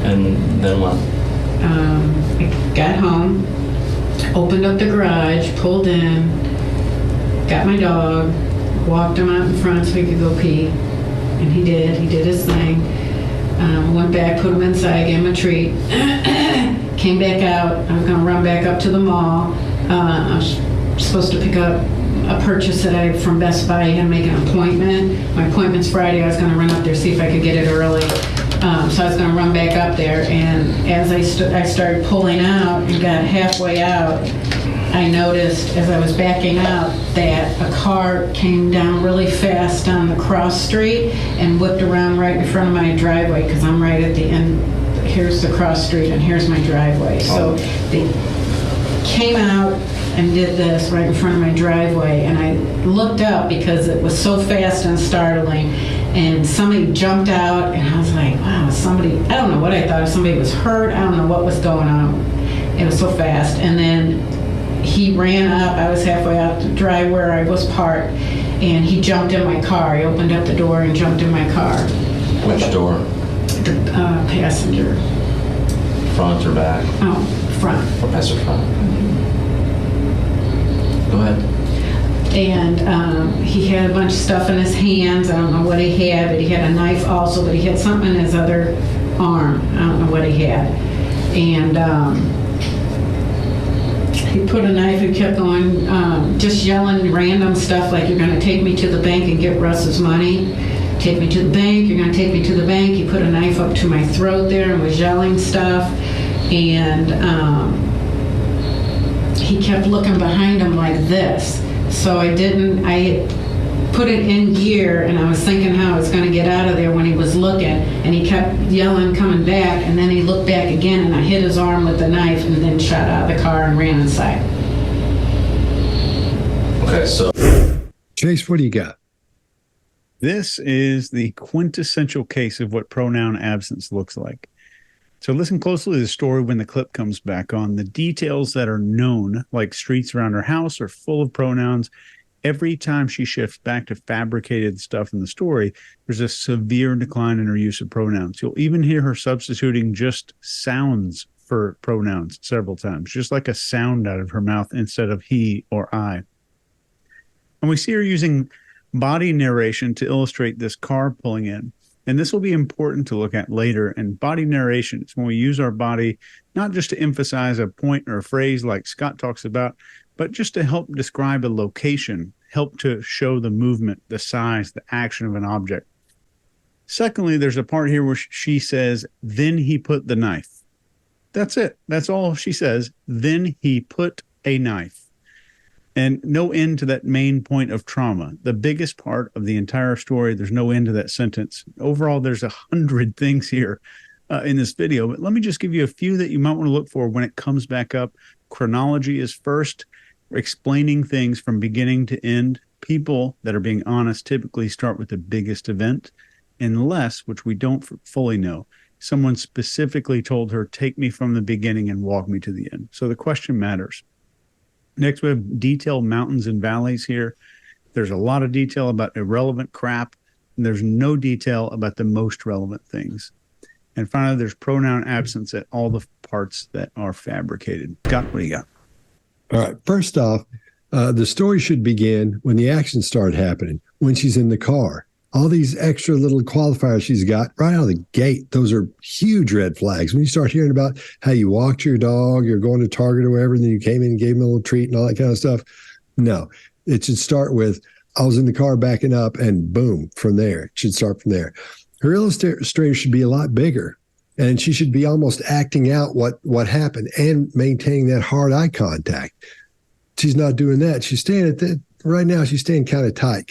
And then what? I got home, opened up the garage, pulled in, got my dog, walked him out in front so he could go pee. And he did his thing. Went back, put him inside, gave him a treat. Came back out. I was going to run back up to the mall. I was supposed to pick up a purchase that I from Best Buy. I had to make an appointment. My appointment's Friday. I was going to run up there, see if I could get it early. So I was going to run back up there. And as I started pulling out and got halfway out, I noticed as I was backing out that a car came down really fast on the cross street and whipped around right in front of my driveway, because I'm right at the end. Here's the cross street and here's my driveway. So they came out and did this right in front of my driveway, and I looked up because it was so fast and startling, and somebody jumped out, and I was like, wow, somebody, I don't know what I thought, if somebody was hurt, I don't know what was going on. It was so fast. And then he ran up. I was halfway out the drive where I was parked, and he jumped in my car. He opened up the door and jumped in my car. Which door? The passenger. Front or back? Oh, front. Or passenger front? Go ahead. And he had a bunch of stuff in his hands. I don't know what he had, but he had a knife also, but he had something in his other arm. I don't know what he had. And he put a knife and kept going, just yelling random stuff like, you're going to take me to the bank and get Russ's money. Take me to the bank. You're going to take me to the bank. He put a knife up to my throat there and was yelling stuff. And he kept looking behind him like this. So I put it in gear, and I was thinking how I was going to get out of there when he was looking, and he kept yelling, coming back, and then he looked back again, and I hit his arm with the knife and then shot out of the car and ran inside. Okay, so Chase, what do you got? This is the quintessential case of what pronoun absence looks like. So listen closely to the story when the clip comes back on. The details that are known, like streets around her house, are full of pronouns. Every time she shifts back to fabricated stuff in the story, there's a severe decline in her use of pronouns. You'll even hear her substituting just sounds for pronouns several times, just like a sound out of her mouth instead of he or I. And we see her using body narration to illustrate this car pulling in. And this will be important to look at later. And body narration is when we use our body, not just to emphasize a point or a phrase like Scott talks about, but just to help describe a location, help to show the movement, the size, the action of an object. Secondly, there's a part here where she says, then he put the knife. That's it. That's all she says. Then he put a knife. And no end to that main point of trauma. The biggest part of the entire story, there's no end to that sentence. Overall, there's 100 things here in this video. But let me just give you a few that you might want to look for when it comes back up. Chronology is first. Explaining things from beginning to end. People that are being honest typically start with the biggest event, unless, which we don't fully know, someone specifically told her, take me from the beginning and walk me to the end. So the question matters. Next, we have detailed mountains and valleys here. There's a lot of detail about irrelevant crap, and there's no detail about the most relevant things. And finally, there's pronoun absence at all the parts that are fabricated. Scott, what do you got? All right. First off, the story should begin when the action started happening, when she's in the car. All these extra little qualifiers she's got right out of the gate, those are huge red flags. When you start hearing about how you walked your dog, you're going to Target or wherever, and then you came in and gave him a little treat and all that kind of stuff. No, it should start with, I was in the car backing up, and boom, from there. It should start from there. Her illustrator should be a lot bigger, and she should be almost acting out what happened and maintaining that hard eye contact. She's not doing that. She's staying at the right now. She's staying kind of tight.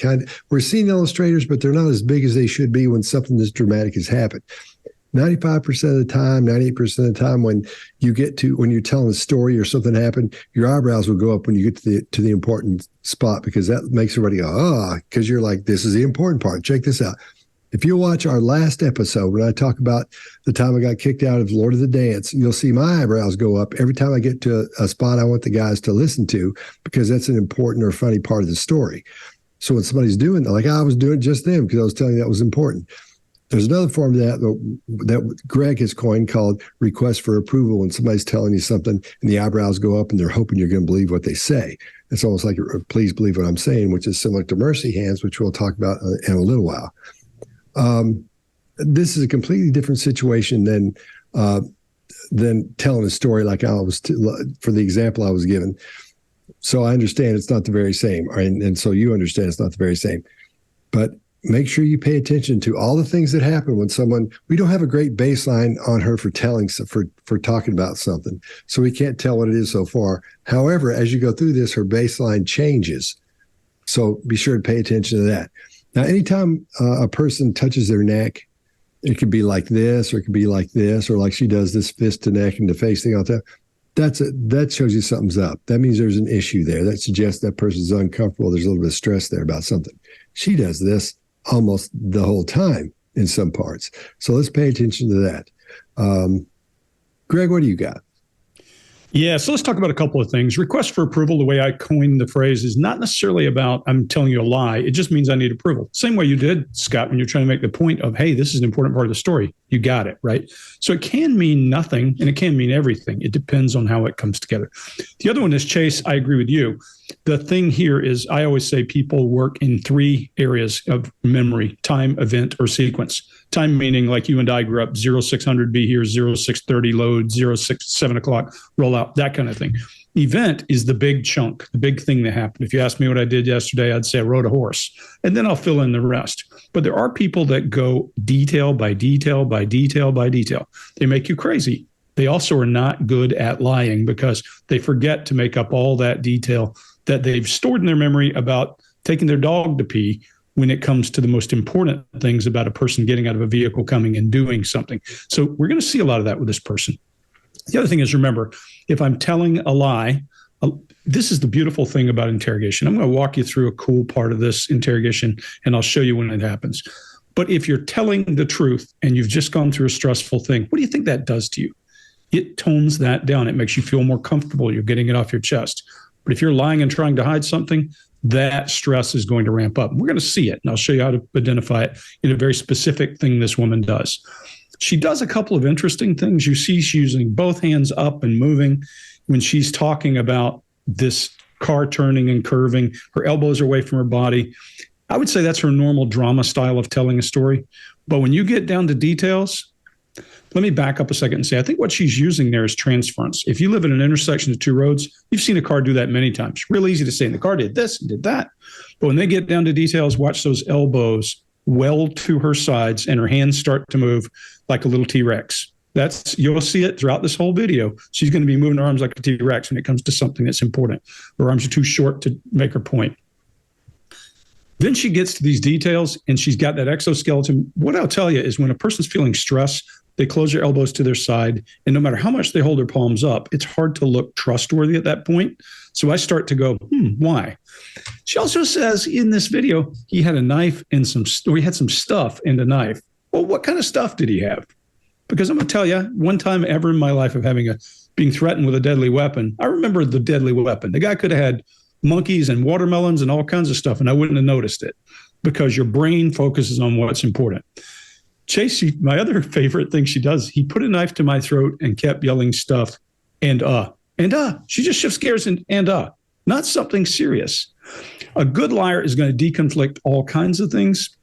We're seeing illustrators, but they're not as big as they should be when something this dramatic has happened. 95% of the time, 98% of the time, when you're telling a story or something happened, your eyebrows will go up when you get to the important spot, because that makes everybody go, because you're like, this is the important part. Check this out. If you watch our last episode, when I talk about the time I got kicked out of Lord of the Dance, you'll see my eyebrows go up every time I get to a spot I want the guys to listen to, because that's an important or funny part of the story. So when somebody's doing that, like I was doing just then because I was telling you that was important. There's another form of that Greg has coined called request for approval. When somebody's telling you something and the eyebrows go up and they're hoping you're going to believe what they say. It's almost like, please believe what I'm saying, which is similar to mercy hands, which we'll talk about in a little while. This is a completely different situation than telling a story like I was for the example I was given. So I understand it's not the very same, and so you understand it's not the very same. But make sure you pay attention to all the things that happen when someone. We don't have a great baseline on her for talking about something, so we can't tell what it is so far. However, as you go through this, her baseline changes. So be sure to pay attention to that. Now, anytime a person touches their neck, it could be like this, or it could be like this, or like she does this fist to neck and the face thing all the time. That shows you something's up. That means there's an issue there. That suggests that person's uncomfortable. There's a little bit of stress there about something. She does this almost the whole time in some parts. So let's pay attention to that. Greg, what do you got? Yeah, so let's talk about a couple of things. Request for approval, the way I coined the phrase, is not necessarily about I'm telling you a lie. It just means I need approval. Same way you did, Scott, when you're trying to make the point of, hey, this is an important part of the story. You got it, right? So it can mean nothing and it can mean everything. It depends on how it comes together. The other one is, Chase, I agree with you. The thing here is I always say people work in 3 areas of memory: time, event, or sequence. Time meaning like you and I grew up, 0600 be here, 0630 load, 7 o'clock roll out, that kind of thing. Event is the big chunk, the big thing that happened. If you asked me what I did yesterday, I'd say I rode a horse, and then I'll fill in the rest. But there are people that go detail by detail by detail by detail. They make you crazy. They also are not good at lying because they forget to make up all that detail that they've stored in their memory about taking their dog to pee when it comes to the most important things about a person getting out of a vehicle, coming and doing something. So we're going to see a lot of that with this person. The other thing is, remember, if I'm telling a lie, this is the beautiful thing about interrogation. I'm going to walk you through a cool part of this interrogation, and I'll show you when it happens. But if you're telling the truth and you've just gone through a stressful thing, what do you think that does to you? It tones that down. It makes you feel more comfortable. You're getting it off your chest. But if you're lying and trying to hide something, that stress is going to ramp up. We're going to see it, and I'll show you how to identify it in a very specific thing this woman does. She does a couple of interesting things. You see she's using both hands up and moving when she's talking about this car turning and curving. Her elbows are away from her body. I would say that's her normal drama style of telling a story. But when you get down to details, let me back up a second and say, I think what she's using there is transference. If you live at an intersection of 2 roads, you've seen a car do that many times. Real easy to say, and the car did this and did that. But when they get down to details, watch those elbows well to her sides and her hands start to move like a little T-Rex. You'll see it throughout this whole video. She's going to be moving her arms like a T-Rex when it comes to something that's important. Her arms are too short to make her point. Then she gets to these details and she's got that exoskeleton. What I'll tell you is when a person's feeling stress, they close their elbows to their side, and no matter how much they hold their palms up, it's hard to look trustworthy at that point. So I start to go, why? She also says in this video, he had a knife and he had some stuff and a knife. Well, what kind of stuff did he have? Because I'm going to tell you, one time ever in my life of being threatened with a deadly weapon, I remember the deadly weapon. The guy could have had monkeys and watermelons and all kinds of stuff, and I wouldn't have noticed it because your brain focuses on what's important. Chase, my other favorite thing she does, he put a knife to my throat and kept yelling stuff and. She just shifts gears and not something serious. A good liar is going to deconflict all kinds of things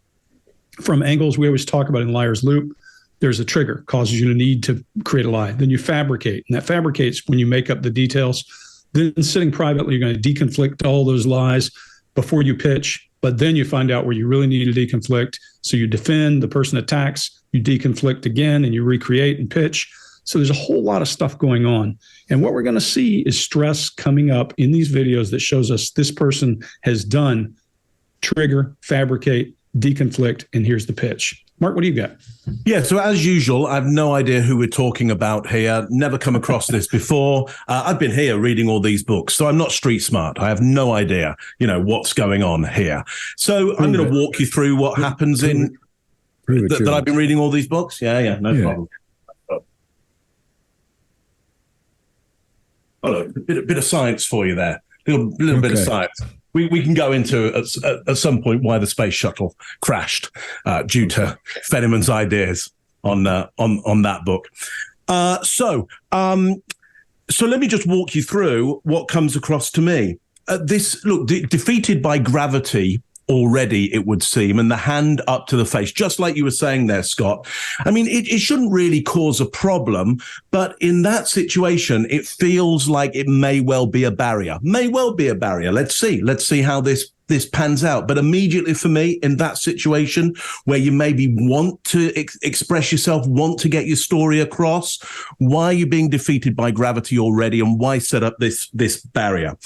from angles we always talk about in Liar's Loop. There's a trigger, causes you to need to create a lie. Then you fabricate, and that fabricates when you make up the details. Then sitting privately, you're going to deconflict all those lies before you pitch. But then you find out where you really need to deconflict. So you defend, the person attacks, you deconflict again, and you recreate and pitch. So there's a whole lot of stuff going on. And what we're going to see is stress coming up in these videos that shows us this person has done trigger, fabricate, deconflict, and here's the pitch. Mark, what do you got? Yeah, so as usual, I have no idea who we're talking about here. Never come across this before. I've been here reading all these books, so I'm not street smart. I have no idea, what's going on here. So I'm going to walk you through what happens that I've been reading all these books. Yeah, no problem. Oh, look, a bit of science for you there. Little bit of science. We can go into at some point why the space shuttle crashed due to Fenneman's ideas on that book. So let me just walk you through what comes across to me. Defeated by gravity already, it would seem, and the hand up to the face, just like you were saying there, Scott. I mean, it shouldn't really cause a problem, but in that situation, it feels like it may well be a barrier. Let's see how this pans out. But immediately for me, in that situation where you maybe want to express yourself, want to get your story across, why are you being defeated by gravity already, and why set up this barrier?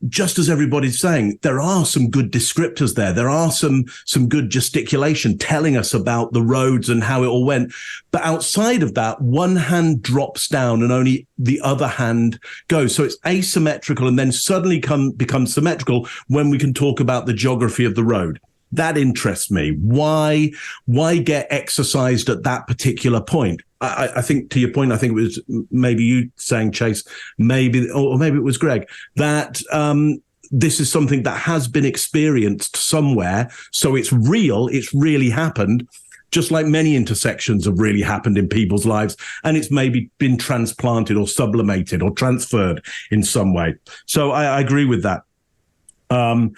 Just as everybody's saying, there are some good descriptors there. There are some good gesticulation telling us about the roads and how it all went. But outside of that, one hand drops down and only the other hand goes. So it's asymmetrical and then suddenly becomes symmetrical when we can talk about the geography of the road. That interests me. Why get exercised at that particular point? I think, to your point, I think it was maybe you saying, Chase, or maybe it was Greg, that this is something that has been experienced somewhere. So it's real. It's really happened. Just like many intersections have really happened in people's lives, and it's maybe been transplanted or sublimated or transferred in some way. So I agree with that. And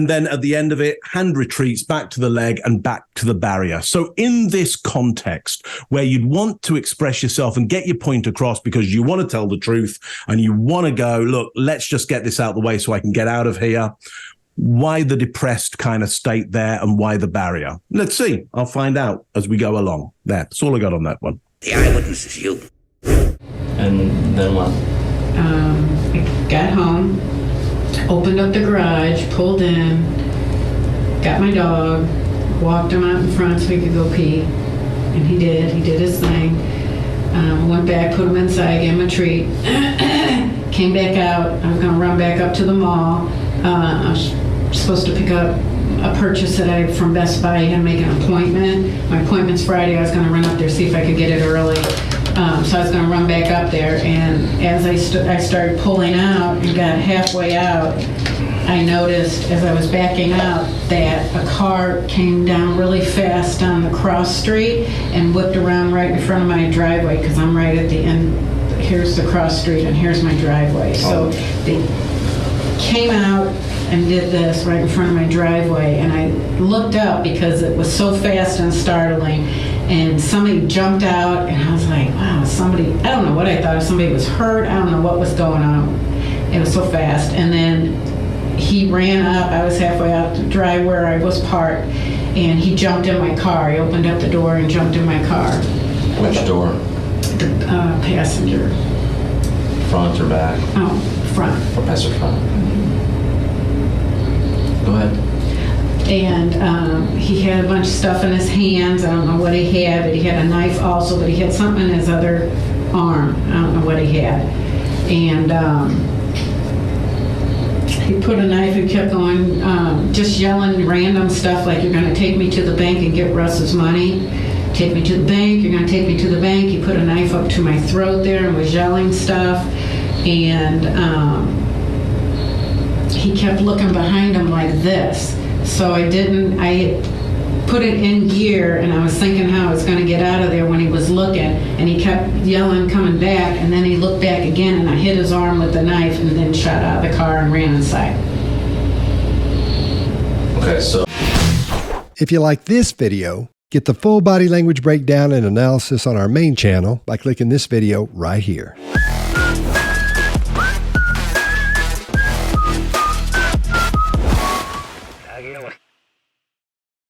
then at the end of it, hand retreats back to the leg and back to the barrier. So in this context where you'd want to express yourself and get your point across because you want to tell the truth and you want to go, look, let's just get this out of the way so I can get out of here. Why the depressed kind of state there and why the barrier? Let's see. I'll find out as we go along. That's all I got on that one. The eyewitness is you. And then what? I got home, opened up the garage, pulled in, got my dog, walked him out in front so he could go pee. And he did his thing. Went back, put him inside, gave him a treat. Came back out. I was going to run back up to the mall. I was supposed to pick up a purchase from Best Buy and make an appointment. My appointment's Friday. I was going to run up there, see if I could get it early. So I was going to run back up there, and as I started pulling out and got halfway out, I noticed as I was backing out that a car came down really fast down the cross street and whipped around right in front of my driveway, because I'm right at the end. Here's the cross street and here's my driveway. So they came out and did this right in front of my driveway, and I looked up because it was so fast and startling, and somebody jumped out, and I was like, wow, I don't know what I thought, if somebody was hurt, I don't know what was going on. It was so fast. And then he ran up, I was halfway out the drive where I was parked, and he jumped in my car. He opened up the door and jumped in my car. Which door? The passenger. Front or back? Oh, front. Or passenger front? Go ahead. And he had a bunch of stuff in his hands. I don't know what he had, but he had a knife also, but he had something in his other arm. I don't know what he had. And he put a knife and kept going, just yelling random stuff like, you're going to take me to the bank and get Russ's money. Take me to the bank, you're going to take me to the bank. He put a knife up to my throat there and was yelling stuff. And he kept looking behind him like this. So I put it in gear, and I was thinking how I was going to get out of there when he was looking, and he kept yelling, coming back, and then he looked back again, and I hit his arm with the knife and then shot out of the car and ran inside. Okay, so If you like this video, get the full body language breakdown and analysis on our main channel by clicking this video right here.